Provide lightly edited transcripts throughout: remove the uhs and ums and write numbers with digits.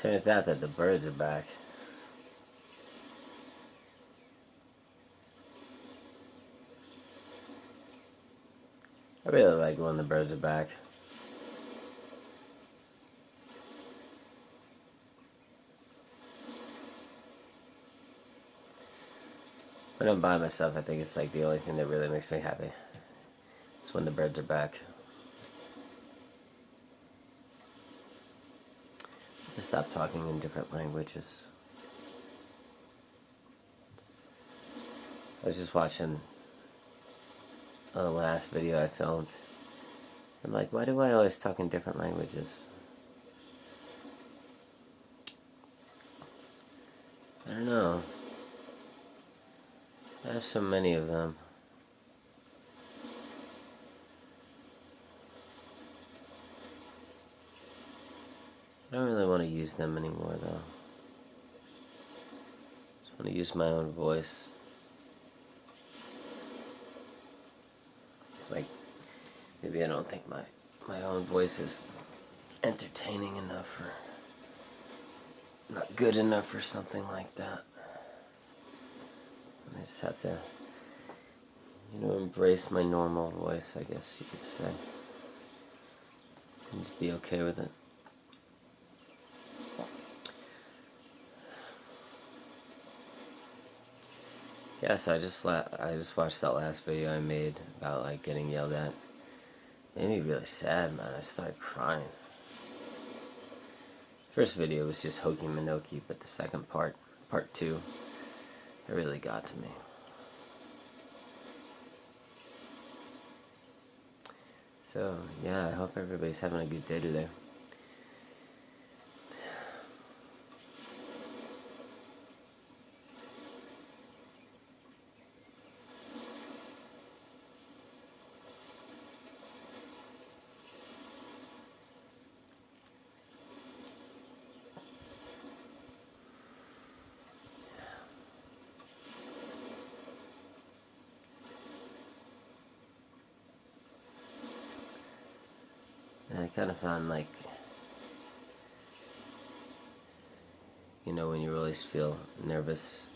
Turns out that the birds are back. I really like when the birds are back. When I'm by myself, I think it's like the only thing that really makes me happy. It's when the birds are back. I stop talking in different languages. I was just watching the last video I filmed. I'm like, why do I always talk in different languages? I don't know. I have so many of them. I don't really want to use them anymore, though. I just want to use my own voice. It's like, maybe I don't think my own voice is entertaining enough or not good enough or something like that. I just have to, embrace my normal voice, I guess you could say. And just be okay with it. Yeah, so I just watched that last video I made about like getting yelled at. It made me really sad, man. I started crying. First video was just Hokey Minoki, but the second part 2, it really got to me. So, yeah, I hope everybody's having a good day today. And I kind of found like, when you always feel nervous,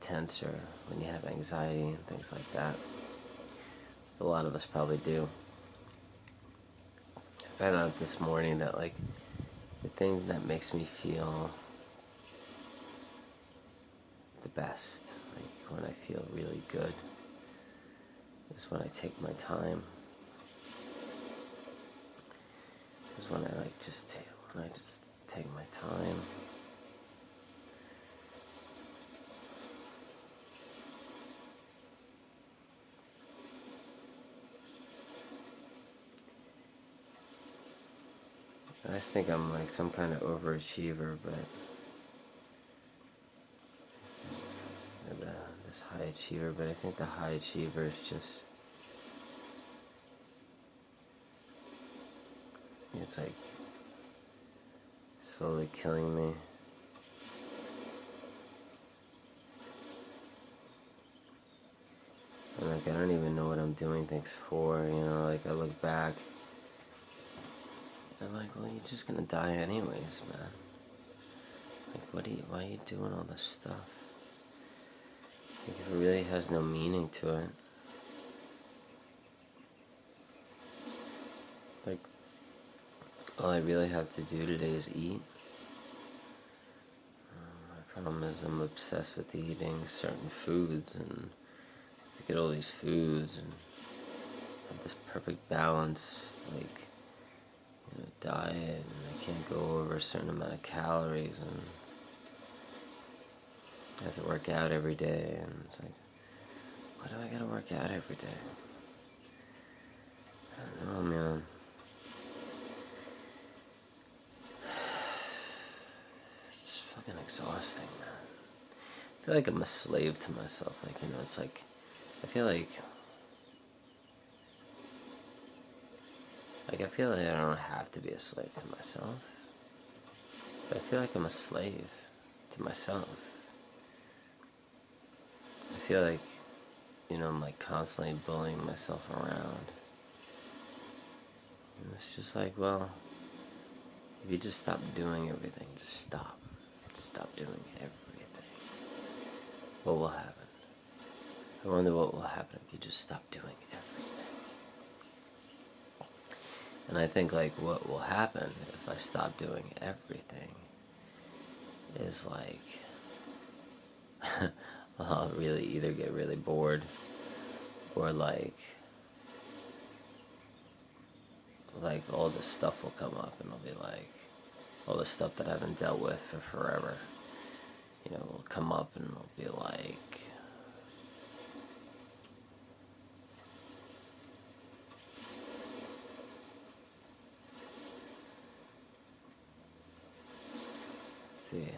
tense, or when you have anxiety and things like that. A lot of us probably do. I found out this morning that like the thing that makes me feel the best, like when I feel really good, is when I take my time. Is when I just take my time. I just think I'm like some kind of overachiever, but this high achiever, but I think the high achiever is just, it's like slowly killing me. And like I don't even know what I'm doing things for, like I look back and I'm like, well, you're just gonna die anyways, man. Like why are you doing all this stuff? Like if it really has no meaning to it. Like all I really have to do today is eat. My problem is I'm obsessed with eating certain foods and to get all these foods and have this perfect balance, like, diet, and I can't go over a certain amount of calories, and I have to work out every day, and it's like, why do I gotta work out every day? I don't know, man. It's fucking exhausting, man. I feel like I'm a slave to myself, like, it's like, I feel like I don't have to be a slave to myself, but I feel like I'm a slave to myself. I feel like, I'm like constantly bullying myself around. And it's just like, well, If you just stop doing everything, just stop. Stop doing everything. What will happen? I wonder what will happen if you just stop doing everything. And I think like what will happen if I stop doing everything is like I'll really either get really bored or like all this stuff will come up and I'll be like all the stuff that I haven't dealt with for forever, will come up and it'll be like see,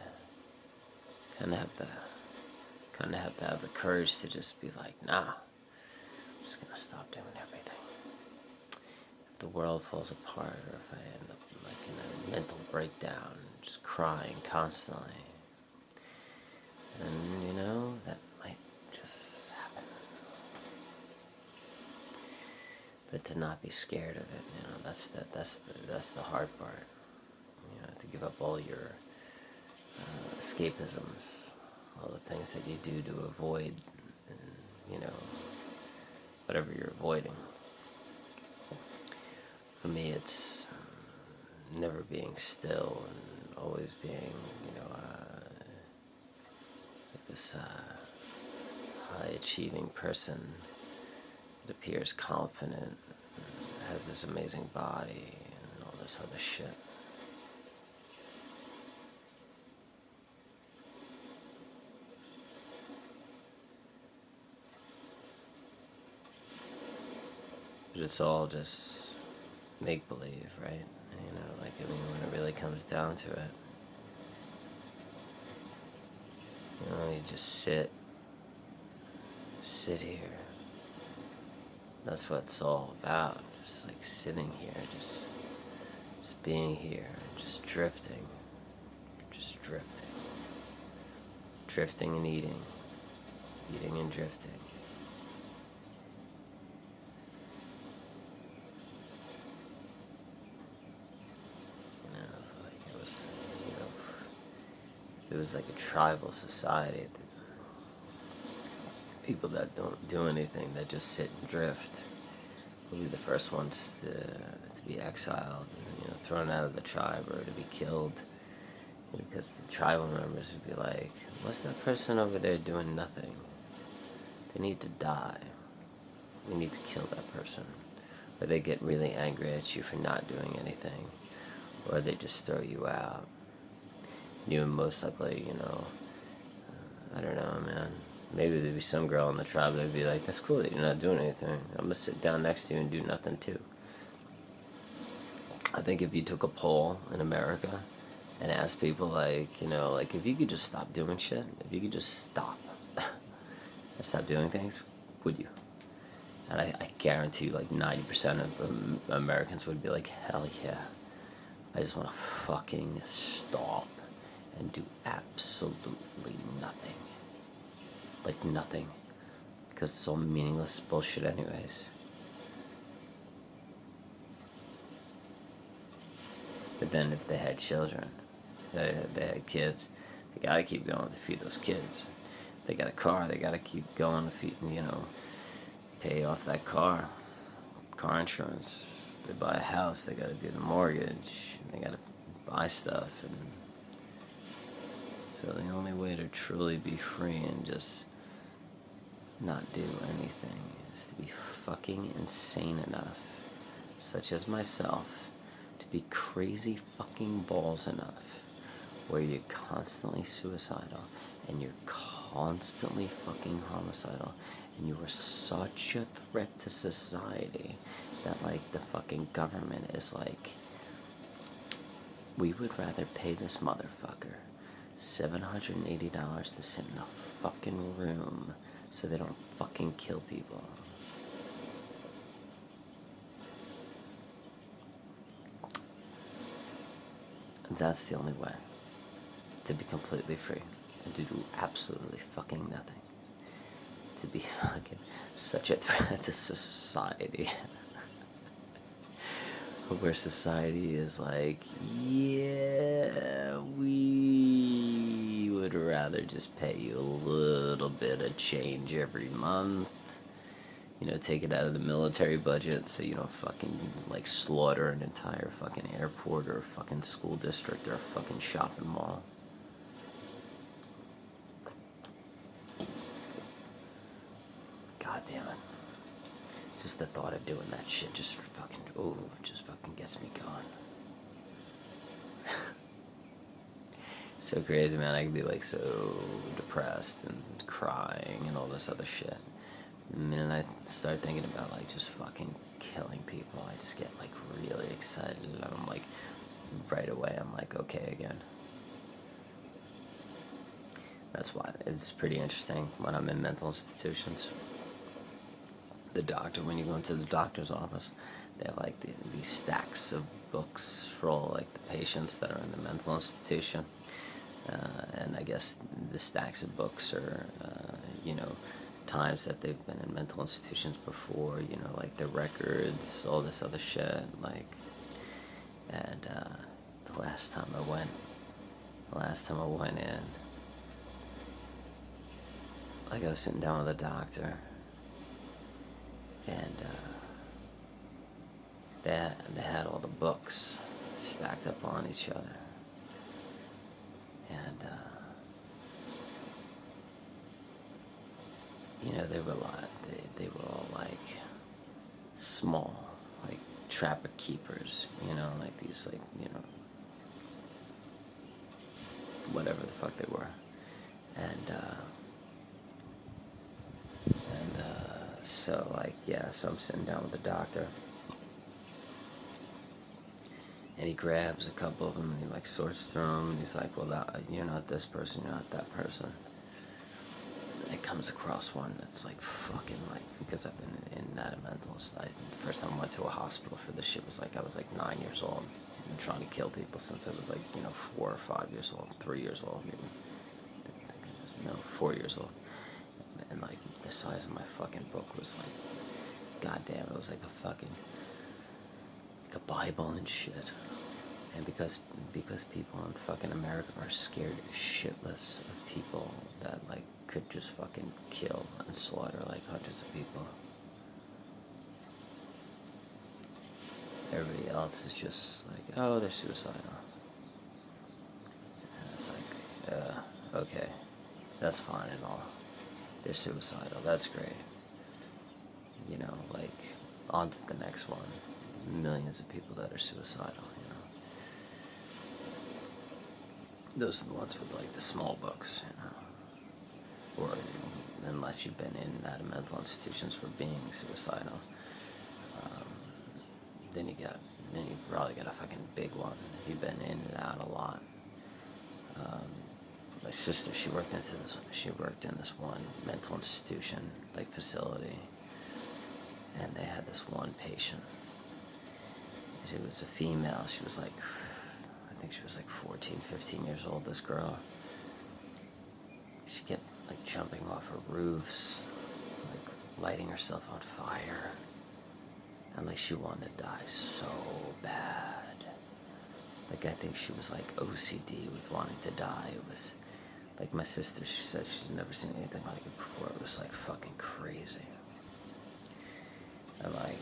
kind of have to have the courage to just be like, nah, I'm just gonna stop doing everything. If the world falls apart, or if I end up like in a mental breakdown, just crying constantly, and that might just happen. But to not be scared of it, that's the hard part. To give up all your escapisms, all the things that you do to avoid, whatever you're avoiding. For me, it's never being still and always being, this high-achieving person that appears confident, and has this amazing body, and all this other shit. But it's all just make-believe, right? When it really comes down to it, you just sit here. That's what it's all about. Just like sitting here, just being here, just drifting, drifting and eating and drifting. It was like a tribal society. People that don't do anything, that just sit and drift, will be the first ones to be exiled and thrown out of the tribe or to be killed. Because the tribal members would be like, what's that person over there doing nothing? They need to die. We need to kill that person. Or they get really angry at you for not doing anything. Or they just throw you out. You would most likely, I don't know, man. Maybe there'd be some girl in the tribe that'd be like, that's cool that you're not doing anything. I'm gonna sit down next to you and do nothing too. I think if you took a poll in America and asked people if you could just stop doing shit, if you could just stop and stop doing things, would you? And I guarantee you 90% of Americans would be like, hell yeah. I just want to fucking stop and do absolutely nothing. Nothing. Because it's all meaningless bullshit anyways. But then if they had children, they had kids, they gotta keep going to feed those kids. If they got a car, they gotta keep going to feed, pay off that car insurance. If they buy a house, they gotta do the mortgage, they gotta buy stuff. And so the only way to truly be free and just not do anything is to be fucking insane enough, such as myself, to be crazy fucking balls enough where you're constantly suicidal and you're constantly fucking homicidal and you are such a threat to society that the fucking government is like, we would rather pay this motherfucker $780 to sit in a fucking room so they don't fucking kill people. And that's the only way to be completely free and to do absolutely fucking nothing. To be fucking such a threat to society. where society is like, yeah, we would rather just pay you a little bit of change every month. Take it out of the military budget so you don't fucking like slaughter an entire fucking airport or a fucking school district or a fucking shopping mall. God damn it. Just the thought of doing that shit just fucking gets me going. So crazy, man. I can be like so depressed and crying and all this other shit. The minute I start thinking about like just fucking killing people, I just get like really excited, and I'm like, right away I'm like, okay again. That's why it's pretty interesting when I'm in mental institutions. The doctor, when you go into the doctor's office, they have like these stacks of books for all like the patients that are in the mental institution. And I guess the stacks of books are, times that they've been in mental institutions before, like their records, all this other shit, like, and the last time I went in, like I was sitting down with a doctor, and they had all the books stacked up on each other. And, they were they were all like small, like trapper keepers, like these, like, whatever the fuck they were. So, like, yeah, so I'm sitting down with the doctor. And he grabs a couple of them and he like sorts through them and he's like, well, you're not this person, you're not that person. And it comes across one that's like fucking like, because I've been in that mental state. The first time I went to a hospital for this shit was like, I was like 9 years old. I've been trying to kill people since I was like, 4 or 5 years old, 3 years old, maybe. 4 years old. And like the size of my fucking book was like, goddamn, it was like a fucking, a Bible and shit. And because people in fucking America are scared shitless of people that like could just fucking kill and slaughter like hundreds of people. Everybody else is just like, oh, they're suicidal. And it's like, okay, that's fine and all. They're suicidal, that's great. Like, on to the next one. Millions of people that are suicidal, Those are the ones with, like, the small books, Or, unless you've been in and out of mental institutions for being suicidal. Then you probably got a fucking big one. If you've been in and out a lot. My sister, she worked in this one mental institution, like, facility. And they had this one patient. She was a female. She was like, I think she was like 14, 15 years old, this girl. She kept like jumping off her roofs, like lighting herself on fire. And like she wanted to die so bad. Like I think she was like OCD with wanting to die. It was like my sister, she said she's never seen anything like it before. It was like fucking crazy. And like,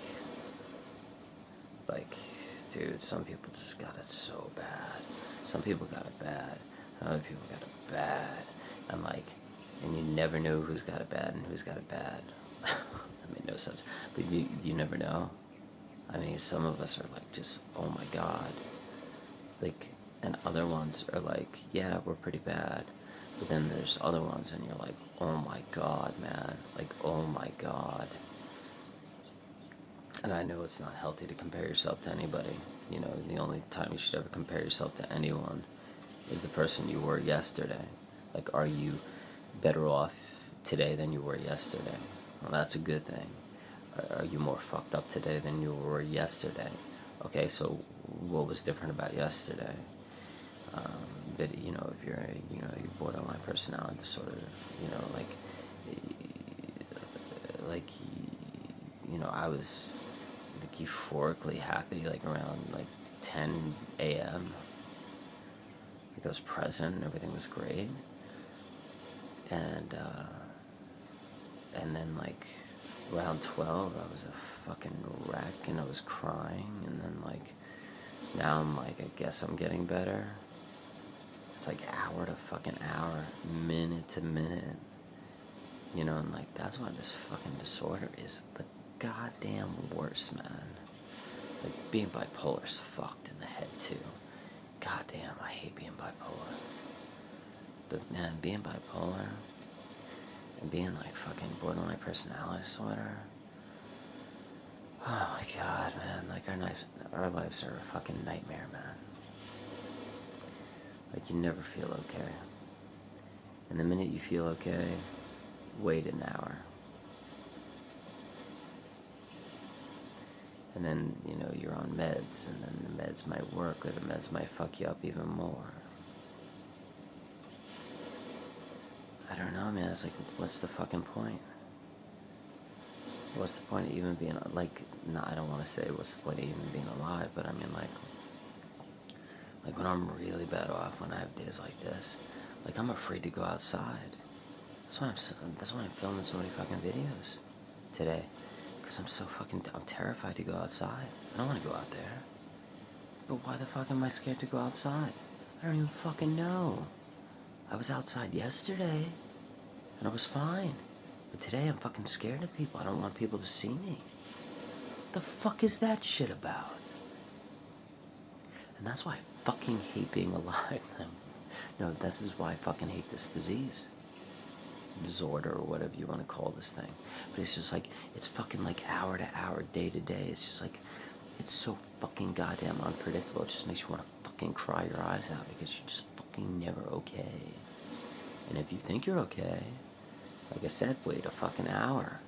dude, some people just got it so bad. Some people got it bad. Other people got it bad. And you never know who's got it bad and who's got it bad. That made no sense. But you never know. I mean, some of us are like just, oh my God. Like, and other ones are like, yeah, we're pretty bad. But then there's other ones and you're like, oh my God, man. Like, oh my God. And I know it's not healthy to compare yourself to anybody. The only time you should ever compare yourself to anyone is the person you were yesterday. Like, are you better off today than you were yesterday? Well, that's a good thing. Are you more fucked up today than you were yesterday? Okay, so what was different about yesterday? But, if you're, you're borderline personality disorder, I was the like euphorically happy, like around like 10 a.m. Like I was present and everything was great. And then like around 12 I was a fucking wreck and I was crying, and then like now I'm like, I guess I'm getting better. It's like hour to fucking hour, minute to minute, you know, and like that's why this fucking disorder is the goddamn worst, man. Like being bipolar's fucked in the head too. Goddamn, I hate being bipolar. But man, being bipolar and being like fucking borderline personality disorder, oh my god, man, like our lives are a fucking nightmare, man. Like you never feel okay. And the minute you feel okay, wait an hour. And then, you know, you're on meds, and then the meds might work, or the meds might fuck you up even more. I don't know, man. It's like, what's the fucking point? What's the point of even being, like, no, I don't want to say what's the point of even being alive, but I mean, like when I'm really bad off, when I have days like this, like, I'm afraid to go outside. That's why I'm filming so many fucking videos today. Because I'm terrified to go outside. I don't want to go out there. But why the fuck am I scared to go outside? I don't even fucking know. I was outside yesterday, and I was fine. But today I'm fucking scared of people. I don't want people to see me. The fuck is that shit about? And that's why I fucking hate being alive. No, this is why I fucking hate this disorder, or whatever you want to call this thing. But it's just like, it's fucking like hour to hour, day to day. It's just like, it's so fucking goddamn unpredictable. It just makes you want to fucking cry your eyes out, because you're just fucking never okay. And if you think you're okay, like I said, wait a fucking hour,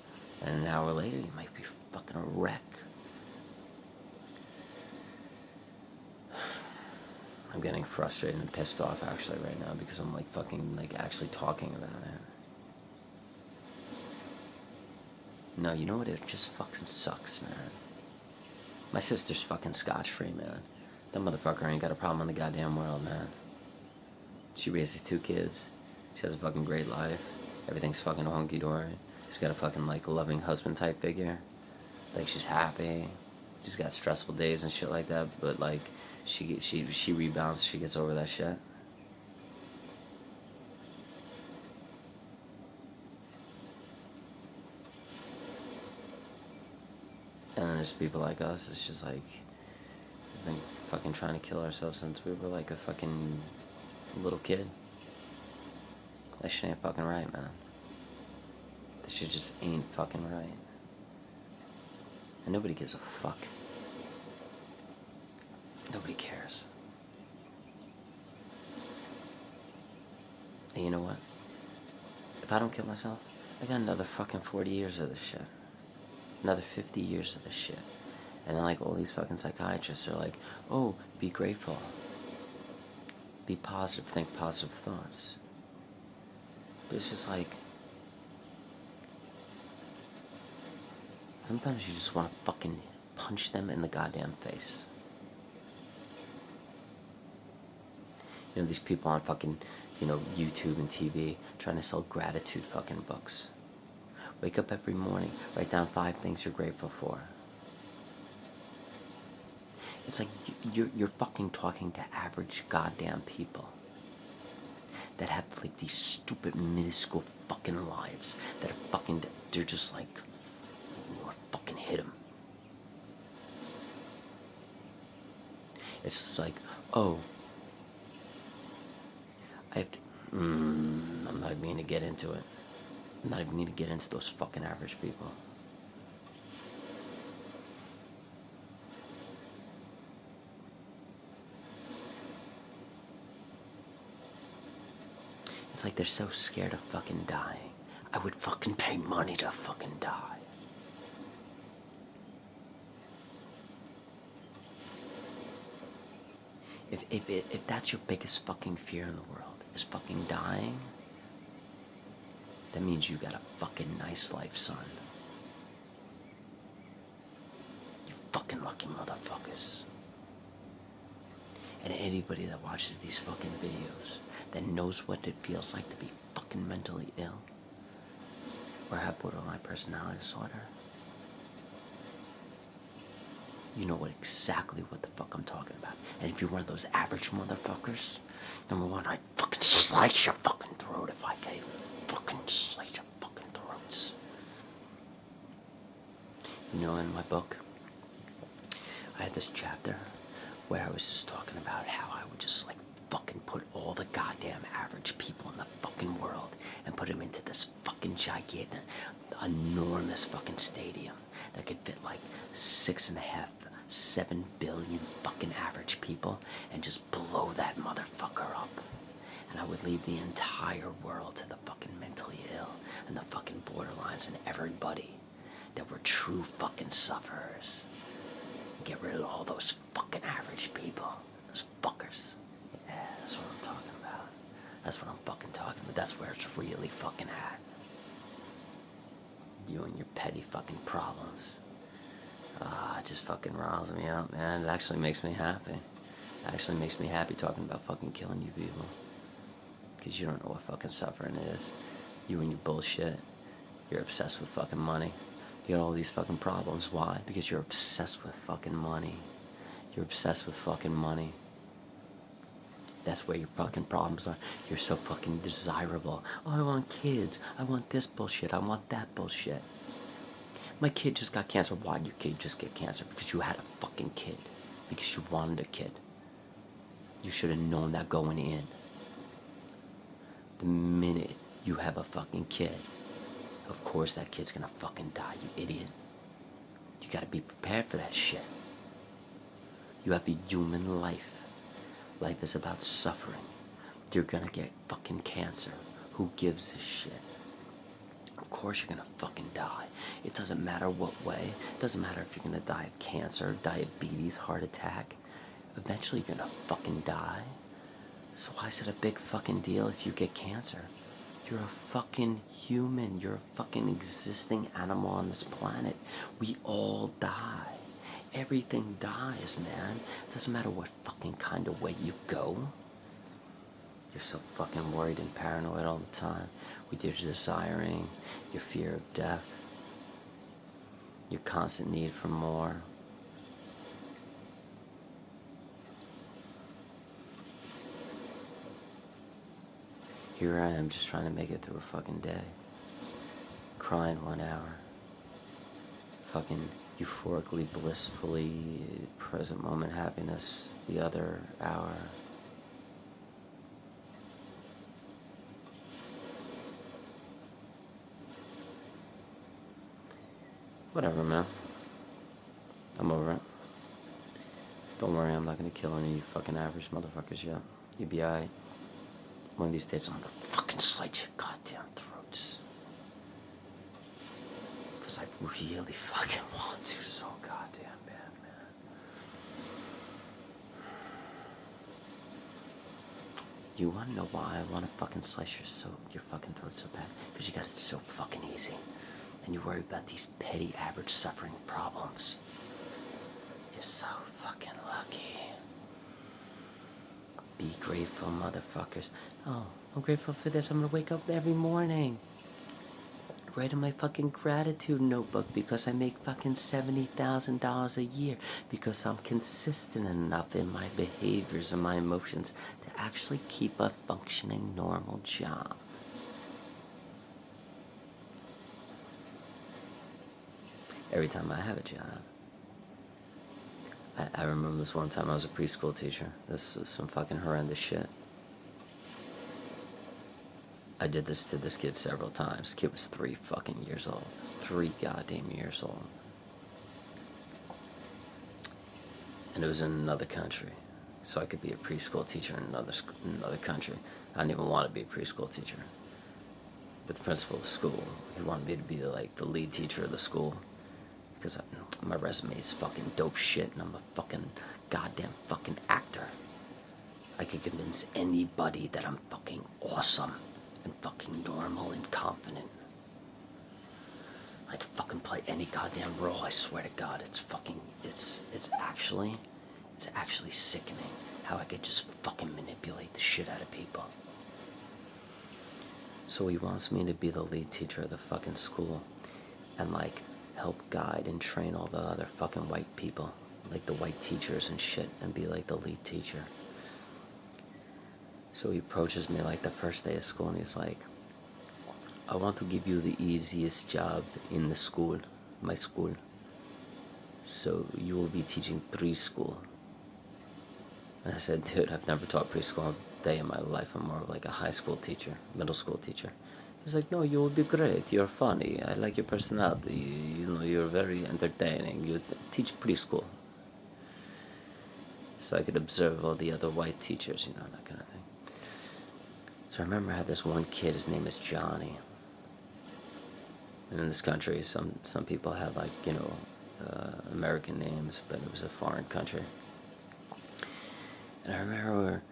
and an hour later you might be fucking a wreck. I'm getting frustrated and pissed off actually right now, because I'm like fucking like actually talking about it. No, you know what? It just fucking sucks, man. My sister's fucking scotch-free, man. That motherfucker ain't got a problem in the goddamn world, man. She raises 2 kids. She has a fucking great life. Everything's fucking honky-dory. She's got a fucking, like, loving husband type figure. Like, she's happy. She's got stressful days and shit like that, but, like, she rebounds. She gets over that shit. And then there's people like us. It's just like, we've been fucking trying to kill ourselves since we were like a fucking little kid. That shit ain't fucking right, man. That shit just ain't fucking right. And nobody gives a fuck. Nobody cares. And you know what? If I don't kill myself, I got another fucking 40 years of this shit. Another 50 years of this shit. And then like all these fucking psychiatrists are like, oh, be grateful. Be positive, think positive thoughts. But it's just like, sometimes you just want to fucking punch them in the goddamn face. You know, these people on fucking, you know, YouTube and TV trying to sell gratitude fucking books. Wake up every morning, write down 5 things you're grateful for. It's like you're fucking talking to average goddamn people that have like these stupid minuscule fucking lives that are fucking, they're just like, Lord, fucking hit them. It's just like, oh, I have to, I'm not even going to get into it. I'm not even going to get into those fucking average people. It's like they're so scared of fucking dying. I would fucking pay money to fucking die. If that's your biggest fucking fear in the world, is fucking dying, that means you got a fucking nice life, son. You fucking lucky motherfuckers. And anybody that watches these fucking videos that knows what it feels like to be fucking mentally ill or have borderline personality disorder, you know exactly what the fuck I'm talking about. And if you're one of those average motherfuckers, number one, I'd fucking slice your fucking throat if I gave you. Fucking slice your fucking throats. You know, in my book, I had this chapter where I was just talking about how I would just like fucking put all the goddamn average people in the fucking world and put them into this fucking gigantic, enormous fucking stadium that could fit like 6.5, 7 billion fucking average people and just blow that motherfucker up. And I would leave the entire world to the fucking mentally ill and the fucking borderlines and everybody that were true fucking sufferers. Get rid of all those fucking average people. Those fuckers. Yeah, that's what I'm talking about. That's what I'm fucking talking about. That's where it's really fucking at. You and your petty fucking problems. It just fucking riles me out, man. It actually makes me happy. It actually makes me happy talking about fucking killing you people. Because you don't know what fucking suffering is. You and your bullshit. You're obsessed with fucking money. You got all these fucking problems. Why? Because you're obsessed with fucking money. You're obsessed with fucking money. That's where your fucking problems are. You're so fucking desirable. Oh, I want kids. I want this bullshit. I want that bullshit. My kid just got cancer. Why did your kid just get cancer? Because you had a fucking kid. Because you wanted a kid. You should have known that going in. The minute you have a fucking kid, of course that kid's gonna fucking die, you idiot. You gotta be prepared for that shit. You have a human life. Life is about suffering. You're gonna get fucking cancer. Who gives a shit? Of course you're gonna fucking die. It doesn't matter what way. It doesn't matter if you're gonna die of cancer, diabetes, heart attack. Eventually you're gonna fucking die. So why is it a big fucking deal if you get cancer? You're a fucking human. You're a fucking existing animal on this planet. We all die. Everything dies, man. It doesn't matter what fucking kind of way you go. You're so fucking worried and paranoid all the time with your desiring, your fear of death, your constant need for more. Here I am just trying to make it through a fucking day. Crying 1 hour. Fucking euphorically, blissfully, present moment happiness the other hour. Whatever, man. I'm over it. Don't worry, I'm not gonna kill any of you fucking average motherfuckers yet. You'll be alright. One of these days I'm gonna fucking slice your goddamn throats. Because I really fucking want to so goddamn bad, man. You wanna know why I wanna fucking slice your fucking throat so bad? Because you got it so fucking easy. And you worry about these petty average suffering problems. You're so fucking lucky. Be grateful, motherfuckers. Oh, I'm grateful for this. I'm gonna wake up every morning. Write in my fucking gratitude notebook because I make fucking $70,000 a year because I'm consistent enough in my behaviors and my emotions to actually keep a functioning normal job. Every time I have a job. I remember this one time I was a preschool teacher. This was some fucking horrendous shit. I did this to this kid several times. Kid was 3 fucking years old. 3 goddamn years old. And it was in another country. So I could be a preschool teacher in another country. I didn't even want to be a preschool teacher. But the principal of the school, he wanted me to be like the lead teacher of the school. Because my resume is fucking dope shit and I'm a fucking goddamn fucking actor. I could convince anybody that I'm fucking awesome and fucking normal and confident. Like, fucking play any goddamn role. I swear to God, it's actually sickening how I could just fucking manipulate the shit out of people. So he wants me to be the lead teacher of the fucking school and, like, help guide and train all the other fucking white people, like the white teachers and shit, and be like the lead teacher. So he approaches me like the first day of school and he's like, I want to give you the easiest job in the school, my school. So you will be teaching preschool. And I said, dude, I've never taught preschool a day in my life. I'm more of like a high school teacher, middle school teacher. He's like, no, you will be great. You're funny. I like your personality. You know, you're very entertaining. You teach preschool. So I could observe all the other white teachers, you know, that kind of thing. So I remember I had this one kid, his name is Johnny. And in this country, some people have, like, you know, American names, but it was a foreign country. And I remember,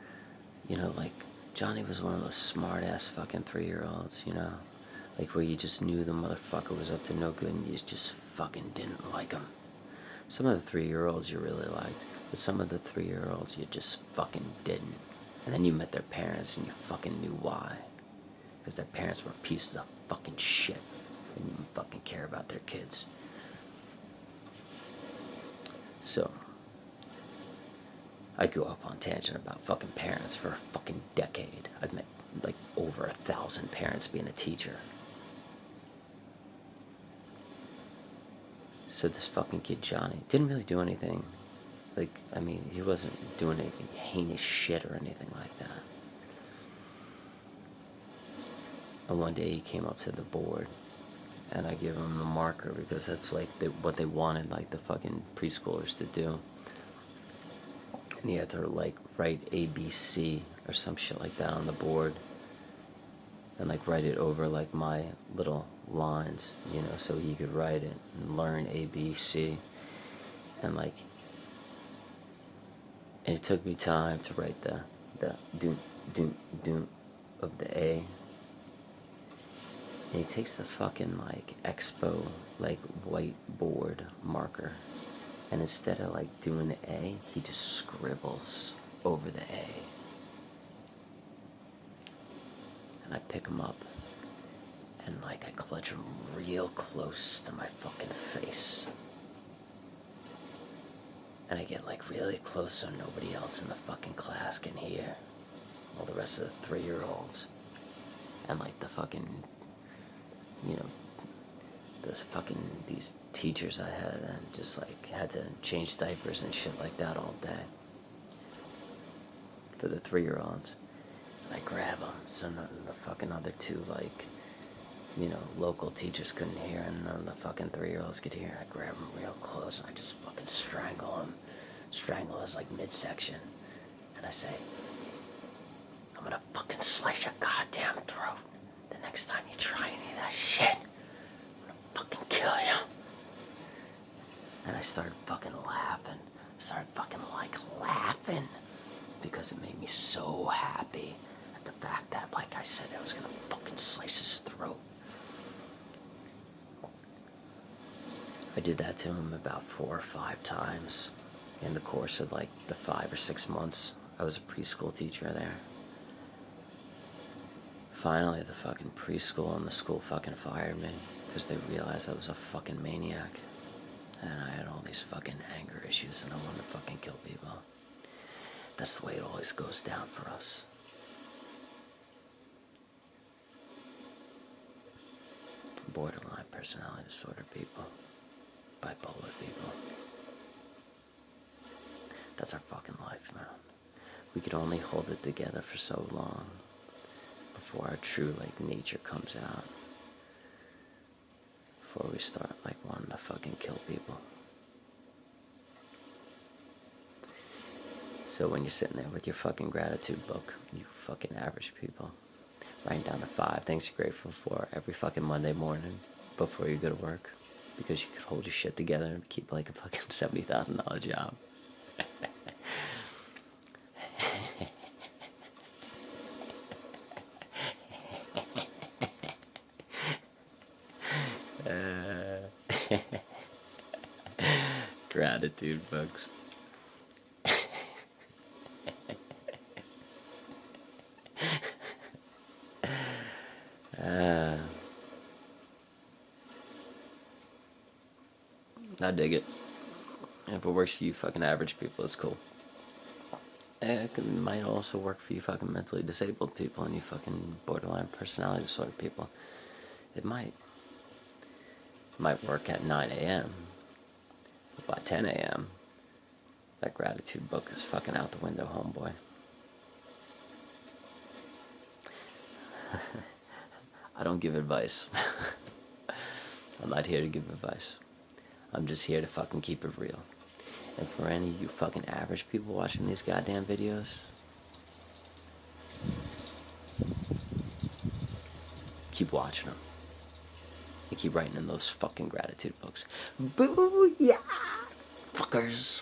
you know, like, Johnny was one of those smart-ass fucking 3-year-olds, you know? Like, where you just knew the motherfucker was up to no good and you just fucking didn't like him. Some of the 3-year-olds you really liked, but some of the 3-year-olds you just fucking didn't. And then you met their parents and you fucking knew why. Because their parents were pieces of fucking shit. They didn't even fucking care about their kids. So, I go off on tangent about fucking parents for a fucking decade. I've met like over 1,000 parents being a teacher. So this fucking kid Johnny didn't really do anything. Like, I mean, he wasn't doing any heinous shit or anything like that. And one day he came up to the board and I gave him the marker because that's like what they wanted, like, the fucking preschoolers to do. And he had to, like, write ABC or some shit like that on the board and, like, write it over, like, my little lines, you know, so he could write it and learn ABC. And, like, and it took me time to write the doom of the A. And he takes the fucking, like, expo, like, whiteboard marker, and instead of, like, doing the A, he just scribbles over the A. And I pick him up, and, like, I clutch him real close to my fucking face. And I get, like, really close so nobody else in the fucking class can hear. All the rest of the 3-year-olds. And, like, the fucking, you know, these teachers I had, and just, like, had to change diapers and shit like that all day for the 3-year-olds. And I grab them so none of the fucking other two, like, you know, local teachers couldn't hear, and none of the fucking 3-year-olds could hear. I grab them real close and I just fucking strangle him. Strangle his, like, midsection. And I say, I'm gonna fucking slice your goddamn throat the next time you try any of that shit. Fucking kill you. And I started fucking laughing. Laughing because it made me so happy at the fact that, like I said, I was gonna fucking slice his throat. I did that to him about 4 or 5 times in the course of, like, the 5 or 6 months I was a preschool teacher there. Finally, the fucking preschool and the school fucking fired me because they realized I was a fucking maniac. And I had all these fucking anger issues and I wanted to fucking kill people. That's the way it always goes down for us. Borderline personality disorder people. Bipolar people. That's our fucking life, man. We could only hold it together for so long before our true, like, nature comes out. Before we start, like, wanting to fucking kill people. So when you're sitting there with your fucking gratitude book, you fucking average people, writing down the 5 things you're grateful for every fucking Monday morning before you go to work, because you could hold your shit together and keep, like, a fucking $70,000 job. Gratitude books. I dig it. If it works for you fucking average people, it's cool. It might also work for you fucking mentally disabled people and you fucking borderline personality disorder people. It might. It might work at 9 a.m. But by 10 a.m., that gratitude book is fucking out the window, homeboy. I don't give advice. I'm not here to give advice. I'm just here to fucking keep it real. And for any of you fucking average people watching these goddamn videos, keep watching them. And keep writing in those fucking gratitude books. Boo, yeah, fuckers.